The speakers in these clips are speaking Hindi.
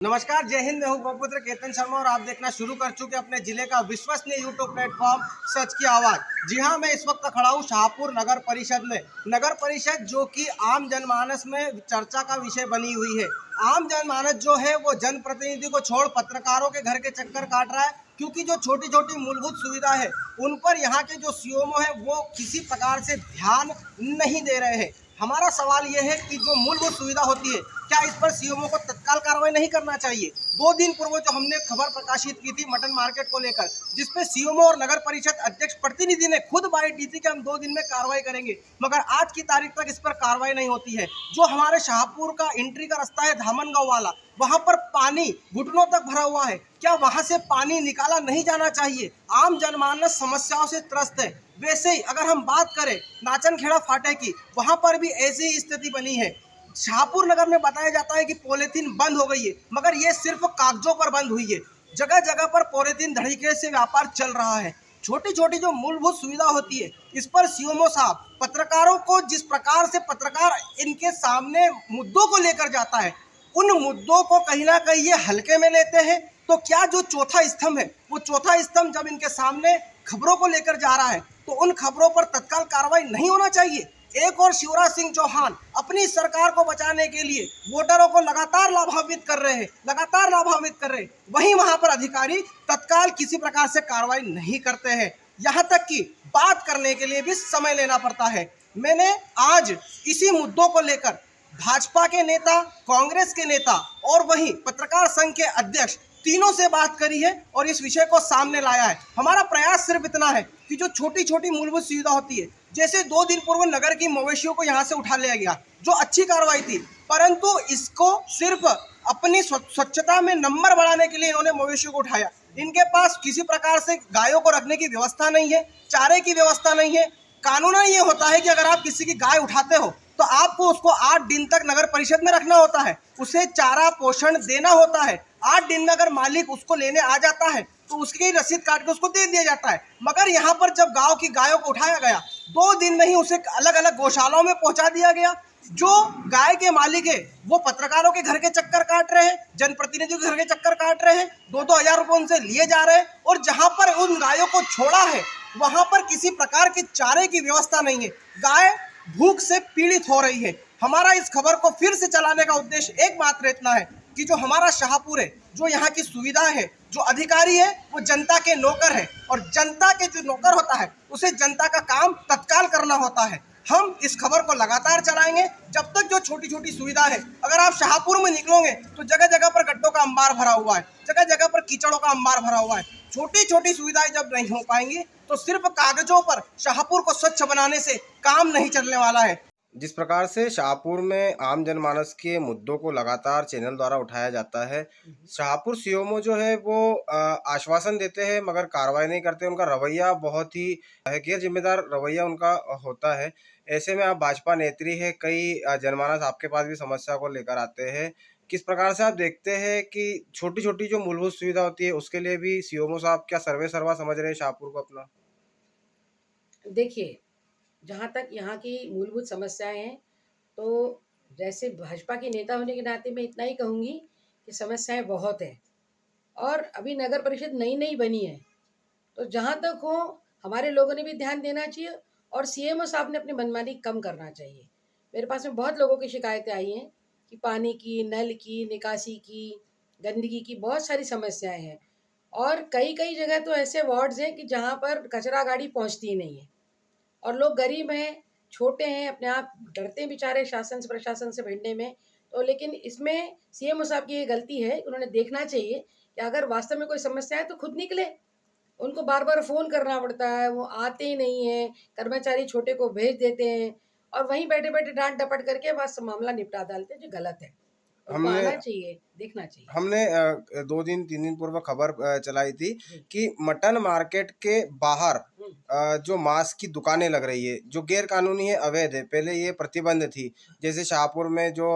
नमस्कार, जय हिंद। मैं हूं गौपुत्र केतन शर्मा और आप देखना शुरू कर चुके अपने जिले का विश्वसनीय यूट्यूब प्लेटफॉर्म सच की आवाज़। जी हां, मैं इस वक्त खड़ा हूं शाहपुर नगर परिषद में। नगर परिषद जो कि आम जनमानस में चर्चा का विषय बनी हुई है। आम जनमानस जो है वो जनप्रतिनिधि को छोड़ पत्रकारों के घर के चक्कर काट रहा है, क्योंकि जो छोटी छोटी मूलभूत सुविधा है उन पर यहाँ के जो सीएमओ है वो किसी प्रकार से ध्यान नहीं दे रहे हैं। हमारा सवाल ये है कि जो मूलभूत सुविधा होती है, क्या इस पर सीएमओ को तत्काल कार्रवाई नहीं करना चाहिए? 2 दिन पूर्व जो हमने खबर प्रकाशित की थी मटन मार्केट को लेकर, जिसपे सीएमओ और नगर परिषद अध्यक्ष प्रतिनिधि ने खुद बाइट दी थी कि हम 2 दिन में कार्रवाई करेंगे, मगर आज की तारीख तक इस पर कार्रवाई नहीं होती है। जो हमारे शाहपुर का एंट्री का रास्ता है धामनगांव वाला, वहां पर पानी घुटनों तक भरा हुआ है। क्या वहां से पानी निकाला नहीं जाना चाहिए? आम जनमानस समस्याओं से त्रस्त है। वैसे ही अगर हम बात करें नाचनखेड़ा फाटे की, वहां पर भी ऐसी ही स्थिति बनी है। शाहपुर नगर में बताया जाता है कि पॉलीथीन बंद हो गई है, मगर ये सिर्फ कागजों पर बंद हुई है। जगह जगह पर पॉलीथीन धड़ीके से व्यापार चल रहा है। छोटी छोटी जो मूलभूत सुविधा होती है, इस पर सीएमओ साहब पत्रकारों को जिस प्रकार से पत्रकार इनके सामने मुद्दों को लेकर जाता है, उन मुद्दों को कहीं ना कहीं ये हल्के में लेते हैं। तो क्या जो चौथा स्तंभ है, वो चौथा स्तंभ जब इनके सामने खबरों को लेकर जा रहा है, तो उन खबरों पर तत्काल कार्रवाई नहीं होना चाहिए? एक और शिवराज सिंह चौहान अपनी सरकार को बचाने के लिए वोटरों को लगातार लाभान्वित कर रहे हैं, वहीं वहां पर अधिकारी तत्काल किसी प्रकार से कार्रवाई नहीं करते हैं। यहां तक कि बात करने के लिए भी समय लेना पड़ता है। मैंने आज इसी मुद्दों को लेकर भाजपा के नेता, कांग्रेस के नेता और वहीं पत्रकार संघ के अध्यक्ष तीनों से बात करी है और इस विषय को सामने लाया है। हमारा प्रयास सिर्फ इतना है कि जो छोटी छोटी मूलभूत सुविधा होती है, जैसे 2 दिन पूर्व नगर की मवेशियों को यहाँ से उठा लिया गया, जो अच्छी कार्रवाई थी, परंतु इसको सिर्फ अपनी स्वच्छता में नंबर बढ़ाने के लिए इन्होंने मवेशियों को उठाया। इनके पास किसी प्रकार से गायों को रखने की व्यवस्था नहीं है, चारे की व्यवस्था नहीं है। कानूनन ये होता है कि अगर आप किसी की गाय उठाते हो तो आपको उसको 8 दिन तक नगर परिषद में रखना होता है, उसे चारा पोषण देना होता है। 8 दिन में अगर मालिक उसको लेने आ जाता है तो उसकी रसीद काट के उसको दे दिया जाता है। मगर यहाँ पर जब गांव की गायों को उठाया गया, 2 दिन में ही उसे अलग अलग गौशालाओं में पहुंचा दिया गया। जो गाय के मालिक है वो पत्रकारों के घर के चक्कर काट रहे हैं, जनप्रतिनिधियों के घर के चक्कर काट रहे हैं, 2-2 हजार रुपये उनसे लिए जा रहे हैं, और जहां पर उन गायों को छोड़ा है वहां पर किसी प्रकार के चारे की व्यवस्था नहीं है। गाय भूख से पीड़ित हो रही है। हमारा इस खबर को फिर से चलाने का उद्देश्य एकमात्र इतना है कि जो हमारा शाहपुर है, जो यहाँ की सुविधा है, जो अधिकारी है वो जनता के नौकर है, और जनता के जो नौकर होता है उसे जनता का काम तत्काल करना होता है। हम इस खबर को लगातार चलाएंगे जब तक जो छोटी छोटी सुविधा है। अगर आप शाहपुर में निकलोगे तो जगह जगह पर गड्ढों का अंबार भरा हुआ है, जगह जगह पर कीचड़ों का अंबार भरा हुआ है। छोटी छोटी सुविधाएं जब नहीं हो पाएंगी तो सिर्फ कागजों पर शाहपुर को स्वच्छ बनाने से काम नहीं चलने वाला है। जिस प्रकार से शाहपुर में आम जनमानस के मुद्दों को लगातार चैनल द्वारा उठाया जाता है, शाहपुर सीएमओ जो है वो आश्वासन देते हैं मगर कार्रवाई नहीं करते। उनका रवैया बहुत ही गैर जिम्मेदार रवैया उनका होता है। ऐसे में आप भाजपा नेत्री है, कई जनमानस आपके पास भी समस्या को लेकर आते हैं। किस प्रकार से आप देखते हैं कि छोटी छोटी जो मूलभूत सुविधा होती है उसके लिए भी सीएमओ साहब क्या सर्वे सर्वा समझ रहे हैं शाहपुर को अपना? देखिए, जहाँ तक यहाँ की मूलभूत समस्याएँ हैं, तो जैसे भाजपा के नेता होने के नाते मैं इतना ही कहूँगी कि समस्याएँ बहुत हैं, और अभी नगर परिषद नई-नई बनी है। तो जहाँ तक हो, हमारे लोगों ने भी ध्यान देना चाहिए और सीएमओ साहब ने अपनी मनमानी कम करना चाहिए। मेरे पास में बहुत लोगों की शिकायतें आई हैं कि पानी की, नल की, निकासी की, गंदगी की बहुत सारी समस्याएँ हैं, और कई-कई जगह तो ऐसे वार्ड्स हैं कि जहाँ पर कचरा गाड़ी पहुँचती ही नहीं है। और लोग गरीब हैं, छोटे हैं, अपने आप डरते हैं बेचारे शासन से, प्रशासन से भिड़ने में। तो लेकिन इसमें सीएमओ साहब की ये गलती है, उन्होंने देखना चाहिए कि अगर वास्तव में कोई समस्या है तो खुद निकले। उनको बार-बार फ़ोन करना पड़ता है, वो आते ही नहीं हैं, कर्मचारी छोटे को भेज देते हैं और वहीं बैठे-बैठे डाँट-डपट करके बस मामला निपटा डालते हैं, जो गलत है। उनको हमने आना चाहिए, देखना चाहिए। हमने 2 दिन 3 दिन पूर्व खबर चलाई थी जी। कि मटन मार्केट के बाहर हुँ। जो मांस की दुकानें लग रही है, जो गैर कानूनी है, अवैध है। पहले ये प्रतिबंध थी, जैसे शाहपुर में जो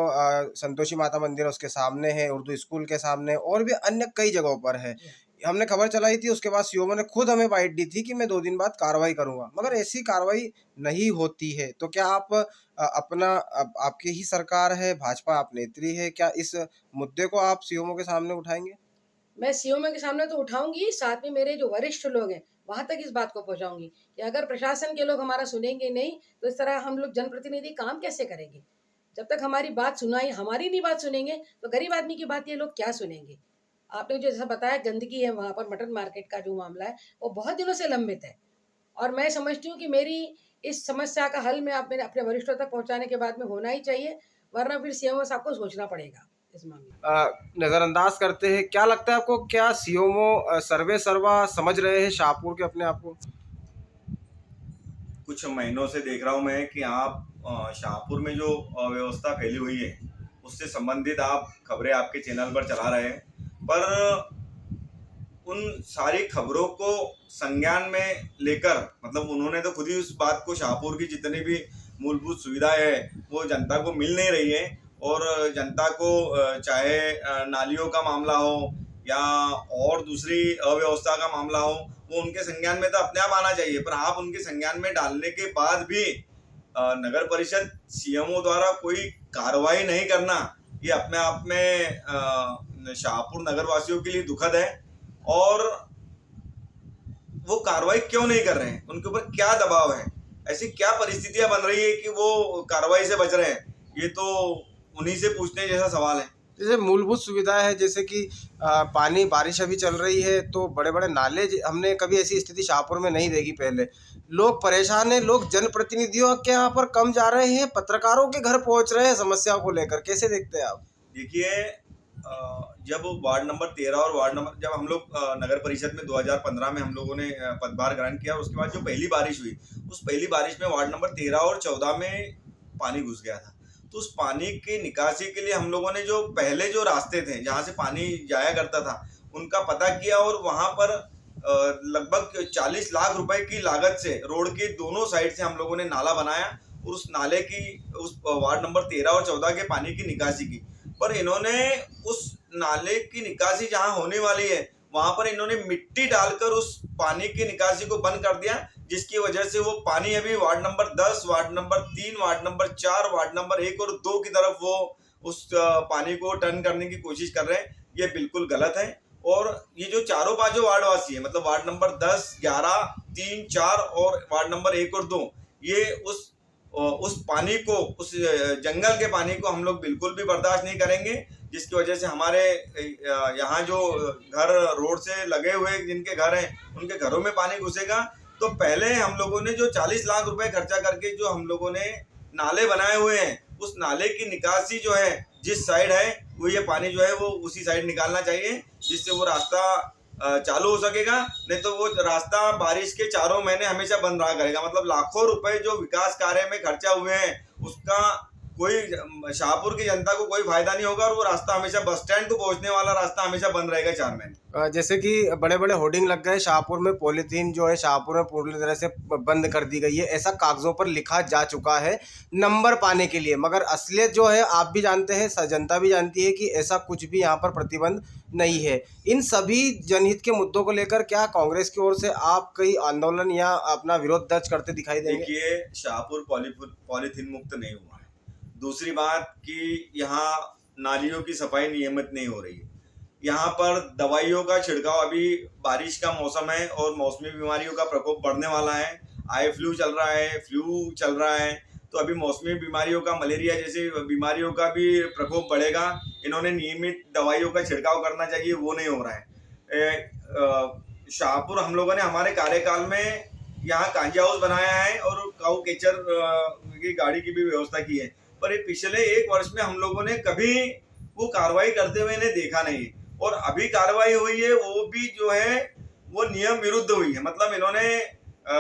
संतोषी माता मंदिर है उसके सामने है, उर्दू स्कूल के सामने और भी अन्य कई जगहों पर है। जी हाँ। हमने खबर चलाई थी, उसके बाद सीओ ने खुद हमें बाइट दी थी कि मैं 2 दिन बाद कार्रवाई करूँगा, मगर ऐसी कार्रवाई नहीं होती है। तो क्या आप आपकी ही सरकार है, भाजपा आप नेत्री है, क्या इस मुद्दे को आप सीएमओ के सामने उठाएँगे? मैं सीएमओ के सामने तो उठाऊँगी, साथ में मेरे जो वरिष्ठ लोग हैं, वहाँ तक इस बात को पहुँचाऊँगी कि अगर प्रशासन के लोग हमारा सुनेंगे नहीं, तो इस तरह हम लोग जनप्रतिनिधि काम कैसे करेंगे? जब तक हमारी नहीं बात सुनेंगे, तो गरीब आदमी की बात ये लोग क्या सुनेंगे? आपने जो जैसा बताया गंदगी है वहाँ पर मटन मार्केट का जो मामला है, वो बहुत दिनों से लंबित है और मैं समझती हूँ कि मेरी इस समस्या का हल मैं अपने अपने वरिष्ठों तक पहुँचाने के बाद में होना ही चाहिए, वरना फिर सीएमओ साहब को सोचना पड़ेगा इस मामले में। नज़रअंदाज करते हैं, क्या लगता है आपको, क्या सीएमओ सर्वे सर्वा समझ रहे हैं शाहपुर के अपने आप को? कुछ महीनों से देख रहा हूँ मैं कि आप शाहपुर में जो अव्यवस्था फैली हुई है उससे संबंधित आप खबरें आपके चैनल पर चला रहे हैं, पर उन सारी खबरों को संज्ञान में लेकर, मतलब उन्होंने तो खुद ही उस बात को, शाहपुर की जितनी भी मूलभूत सुविधाएं है वो जनता को मिल नहीं रही है, और जनता को चाहे नालियों का मामला हो या और दूसरी अव्यवस्था का मामला हो, वो उनके संज्ञान में तो अपने आप आना चाहिए, पर आप उनके संज्ञान में डालने के बाद भी नगर परिषद सीएमओ द्वारा कोई कार्रवाई नहीं करना, ये अपने आप में शाहपुर नगर वासियों के लिए दुखद है। और वो कार्रवाई क्यों नहीं कर रहे हैं, उनके ऊपर क्या दबाव है, ऐसी क्या परिस्थितियां बन रही है कि वो कार्रवाई से बच रहे हैं, ये तो उन्हीं से पूछने जैसा सवाल है। जैसे मूलभूत सुविधाएं है, जैसे कि पानी, बारिश अभी चल रही है तो बड़े बड़े नाले, हमने कभी ऐसी स्थिति शाहपुर में नहीं देखी पहले। लोग परेशान हैं, लोग जनप्रतिनिधियों के यहाँ पर कम जा रहे हैं, पत्रकारों के घर पहुँच रहे हैं समस्याओं को लेकर, कैसे देखते हैं आप? देखिए, जब वार्ड नंबर 13 और वार्ड नंबर, जब हम लोग नगर परिषद में 2015 में हम लोगों ने पदभार ग्रहण किया, उसके बाद जो पहली बारिश हुई, उस पहली बारिश में वार्ड नंबर 13 और 14 में पानी घुस गया था। तो उस पानी की निकासी के लिए हम लोगों ने जो पहले जो रास्ते थे जहाँ से पानी जाया करता था उनका पता किया, और वहाँ पर लगभग 40 लाख रुपए की लागत से रोड के दोनों साइड से हम लोगों ने नाला बनाया और उस नाले की, उस वार्ड नंबर 13 और 14 के पानी की निकासी की। पर इन्होंने उस नाले की निकासी जहां होने वाली है वहां पर इन्होंने मिट्टी डालकर उस पानी की निकासी को बंद कर दिया, जिसकी वजह से वो पानी अभी ward number 10, ward number 3, ward number 4, ward number 1 और 2 की तरफ वो उस पानी को टर्न करने की कोशिश कर रहे हैं। ये बिल्कुल गलत है। और ये जो चारों पांचों वार्ड वासी है, मतलब वार्ड नंबर 10, 11, 3, 4 और वार्ड नंबर 1 और 2, ये उस पानी को, उस जंगल के पानी को हम लोग बिल्कुल भी बर्दाश्त नहीं करेंगे, जिसकी वजह से हमारे यहाँ जो घर रोड से लगे हुए जिनके घर हैं उनके घरों में पानी घुसेगा। तो पहले हम लोगों ने जो 40 लाख रुपए खर्चा करके जो हम लोगों ने नाले बनाए हुए हैं, उस नाले की निकासी जो है जिस साइड है वो, ये पानी जो है वो उसी साइड निकालना चाहिए, जिससे वो रास्ता चालू हो सकेगा। नहीं तो वो रास्ता बारिश के 4 महीने हमेशा बंद रहा करेगा। मतलब लाखों रुपए जो विकास कार्य में खर्चा हुए हैं उसका कोई शाहपुर की जनता को कोई फायदा नहीं होगा, और वो रास्ता हमेशा बस स्टैंड को पहुंचने वाला रास्ता हमेशा बंद रहेगा 4 महीने। जैसे कि बड़े बड़े होर्डिंग लग गए शाहपुर में, पॉलीथीन जो है शाहपुर में पूरी तरह से बंद कर दी गई है, ऐसा कागजों पर लिखा जा चुका है नंबर पाने के लिए, मगर असलियत जो है आप भी जानते हैं, जनता भी जानती है कि ऐसा कुछ भी यहाँ पर प्रतिबंध नहीं है। इन सभी जनहित के मुद्दों को लेकर क्या कांग्रेस की ओर से आप कोई आंदोलन या अपना विरोध दर्ज करते दिखाई देंगे? देखिए, शाहपुर पॉलीथीन मुक्त नहीं हुआ है। दूसरी बात कि यहाँ नालियों की सफाई नियमित नहीं हो रही है। यहाँ पर दवाइयों का छिड़काव, अभी बारिश का मौसम है और मौसमी बीमारियों का प्रकोप बढ़ने वाला है। आई फ्लू चल रहा है, फ्लू चल रहा है, तो अभी मौसमी बीमारियों का, मलेरिया जैसी बीमारियों का भी प्रकोप बढ़ेगा। इन्होंने नियमित दवाइयों का छिड़काव करना चाहिए, वो नहीं हो रहा है। शाहपुर हम लोगों ने हमारे कार्यकाल में यहाँ कांजी हाउस बनाया है और काऊ केचर की गाड़ी की भी व्यवस्था की है, पर ये पिछले 1 वर्ष में हम लोगों ने कभी वो कार्रवाई करते हुए इन्हें देखा नहीं। और अभी कार्रवाई हुई है वो भी जो है वो नियम विरुद्ध हुई है। मतलब इन्होंने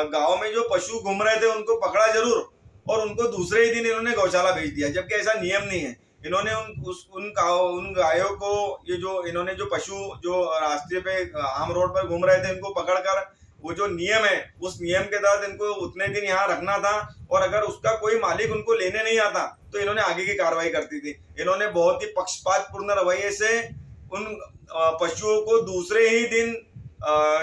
गांव में जो पशु घूम रहे थे उनको पकड़ा जरूर, और उनको दूसरे ही दिन इन्होंने गौशाला भेज दिया, जबकि ऐसा नियम नहीं है। इन्होंने उन गायों को, ये जो इन्होंने जो पशु जो रास्ते पे आम रोड पर घूम रहे थे इनको पकड़कर, वो जो नियम है उस नियम के तहत इनको उतने दिन यहाँ रखना था, और अगर उसका कोई मालिक उनको लेने नहीं आता तो इन्होंने आगे की कार्रवाई करती थी। इन्होंने बहुत ही पक्षपातपूर्ण रवैये से उन पशुओं को दूसरे ही दिन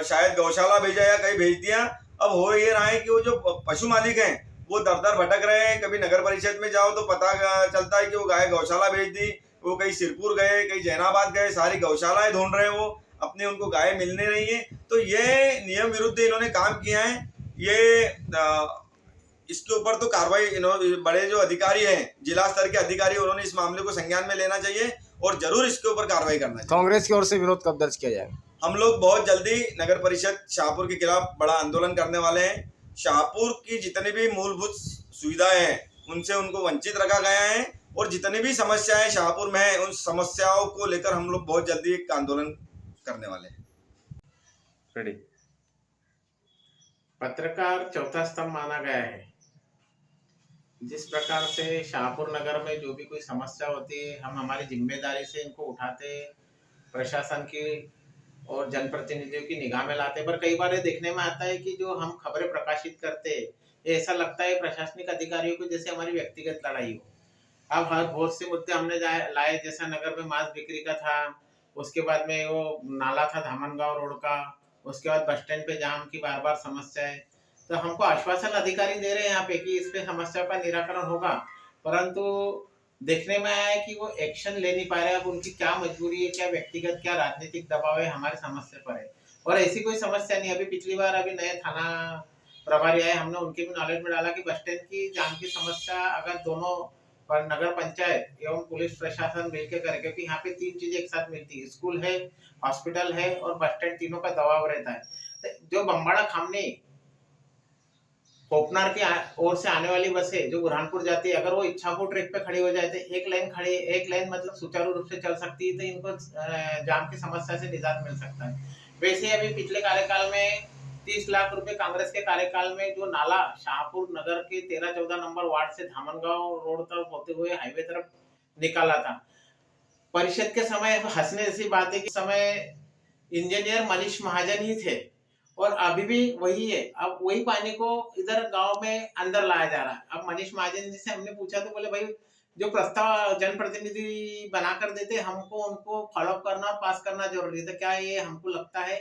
शायद गौशाला भेजा या कहीं भेज दिया। अब हो ये रहा है कि वो जो पशु मालिक हैं वो दर दर भटक रहे हैं। कभी नगर परिषद में जाओ तो पता चलता है कि वो गाय गौशाला भेज दी, वो कहीं सिरपुर गए, कहीं जैनाबाद गए, सारी गौशालाएं ढूंढ रहे हैं, वो अपनी उनको गाय मिल नहीं रही है। तो ये नियम विरुद्ध इन्होंने काम किया है। ये इसके ऊपर तो कार्रवाई बड़े जो अधिकारी हैं, जिला स्तर के अधिकारी, उन्होंने इस मामले को संज्ञान में लेना चाहिए और जरूर इसके ऊपर कार्रवाई करना चाहिए। कांग्रेस की ओर से विरोध कब दर्ज किया जाएगा? हम लोग बहुत जल्दी नगर परिषद शाहपुर के खिलाफ बड़ा आंदोलन करने वाले हैं। शाहपुर की जितनी भी मूलभूत सुविधाएं हैं उनसे उनको वंचित रखा गया है और जितनी भी समस्याएं शाहपुर में हैं उन समस्याओं को लेकर हम लोग बहुत जल्दी एक आंदोलन करने वाले हैं। रेडी। पत्रकार चौथा स्तंभ माना गया है। जिस प्रकार से शाहपुर नगर में जो भी कोई समस्या होती है हम हमारी जिम्मेदारी से इनको उठाते, प्रशासन की और जनप्रतिनिधियों की निगाह में लाते, पर कई बार ये देखने में आता है कि जो हम खबरें प्रकाशित करते ये ऐसा लगता है प्रशासनिक अधिकारियों को जैसे हमारी व्यक्तिगत लड़ाई हो। अब हर बहुत से मुद्दे हमने लाए, जैसा नगर में मांस बिक्री का था, उसके बाद में वो नाला था धामनगांव रोड का, उसके बाद बस स्टैंड पे जाम की बार बार समस्या है। तो हमको आश्वासन अधिकारी दे रहे हैं यहाँ पे कि इस पे समस्या का निराकरण होगा, परंतु देखने में आया है कि वो एक्शन ले नहीं पा रहे। अब उनकी क्या मजबूरी है, क्या व्यक्तिगत, क्या राजनीतिक दबाव है हमारे समस्या पर है। और ऐसी कोई समस्या नहीं। अभी पिछली बार अभी नए थाना प्रभारी आए, हमने उनके भी नॉलेज में डाला कि बस स्टैंड की जाम की समस्या अगर दोनों पर नगर पंचायत एवं पुलिस प्रशासन मिलकर करे, क्योंकि यहाँ पे 3 चीजें एक साथ मिलती है, स्कूल है, हॉस्पिटल है और बस स्टैंड, तीनों का दबाव रहता है। जो बम्बाड़ा खामने कोपनार की ओर से आने वाली बसें जो बुरहानपुर जाती है, अगर वो इच्छापुर ट्रैक पे खड़ी हो जाए तो एक लाइन मतलब सुचारू रूप से चल सकती है, तो इनको जाम की समस्या से निजात मिल सकता है। वैसे अभी पिछले कार्यकाल में 30 लाख रुपए कांग्रेस के कार्यकाल में जो नाला शाहपुर नगर के 13-14 नंबर वार्ड से धामनगांव रोड तक होते हुए हाईवे तरफ निकाला था। परिषद के समय हंसने जैसी बात है कि समय इंजीनियर मनीष महाजन ही थे और अभी भी वही है। अब वही पानी को इधर गांव में अंदर लाया जा रहा है। अब मनीष महाजन जी से हमने पूछा तो बोले भाई जो प्रस्ताव जनप्रतिनिधि बना कर देते हमको उनको फॉलो करना और पास करना जरूरी है। तो क्या ये हमको लगता है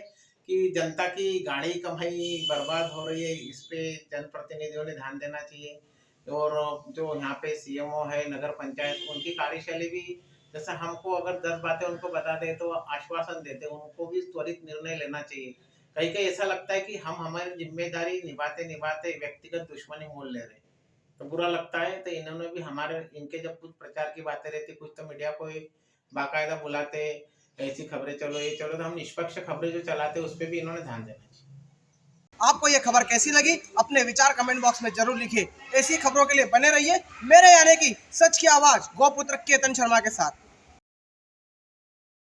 कि जनता की गाड़ी कमाई बर्बाद हो रही है, इस पे जनप्रतिनिधियों ने ध्यान देना चाहिए। और जो यहाँ पे सीएमओ है, नगर पंचायत, उनकी कार्यशैली भी जैसा हमको अगर 10 बातें उनको बता दे तो आश्वासन देते, उनको भी त्वरित निर्णय लेना चाहिए। कहीं कहीं ऐसा लगता है कि हम हमारी जिम्मेदारी निभाते निभाते व्यक्तिगत दुश्मनी मोल ले रहे, तो बुरा लगता है। तो इन्होंने भी हमारे इनके जब कुछ प्रचार की बातें रहती, कुछ तो मीडिया को बाकायदा बुलाते, ऐसी खबरें चलो ये चलो, तो हम निष्पक्ष खबरें जो चलाते उस पर भी इन्होंने ध्यान देना चाहिए। आपको ये खबर कैसी लगी अपने विचार कमेंट बॉक्स में जरूर लिखिए। ऐसी खबरों के लिए बने रहिए मेरे यानी कि सच की आवाज गौपुत्र केतन शर्मा के साथ।